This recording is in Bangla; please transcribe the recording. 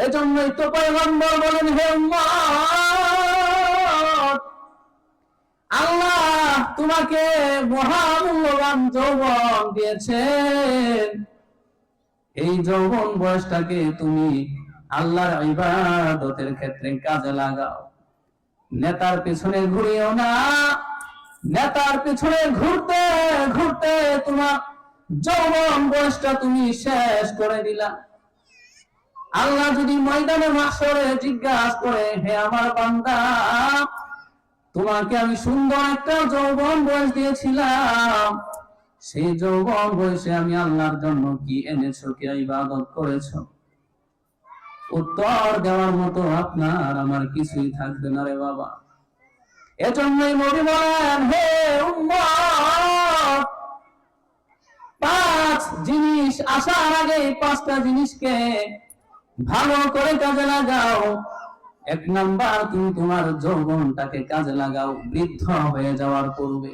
এজন্যই তো পয়গম্বর বলেন, হে উম্মত, আল্লাহ তোমাকে মহামূল্যবান যৌবন দিয়েছেন, এই যৌবন বয়সটাকে তুমি আল্লাহর ইবাদতের ক্ষেত্রে কাজে লাগাও। নেতার পেছনে ঘুরিও না, নেতার পেছনে ঘুরতে ঘুরতে তোমার যৌবন বয়সটা তুমি শেষ করে দিলা। আল্লাহ যদি ময়দানে মাশরে জিজ্ঞাসা করে, হে আমার বান্দা, তোমাকে আমি সুন্দর একটা যৌবন বয়স দিয়েছিলাম, সেই যৌবন বয়সে আমি আল্লাহর জন্য কি এনেছো, কি ইবাদত করেছো? উত্তর দেওয়ার মতো আপনার আমার কিছুই থাকবে না রে বাবা। এজন্যই নবী বলেন, হে উম্মত, 5 জিনিস আসার আগে 5টা জিনিসকে ভালো করে কাজে লাগাও। 1 নাম্বার, তুমি তোমার যৌবনটাকে কাজে লাগাও বৃদ্ধ হয়ে যাওয়ার পূর্বে।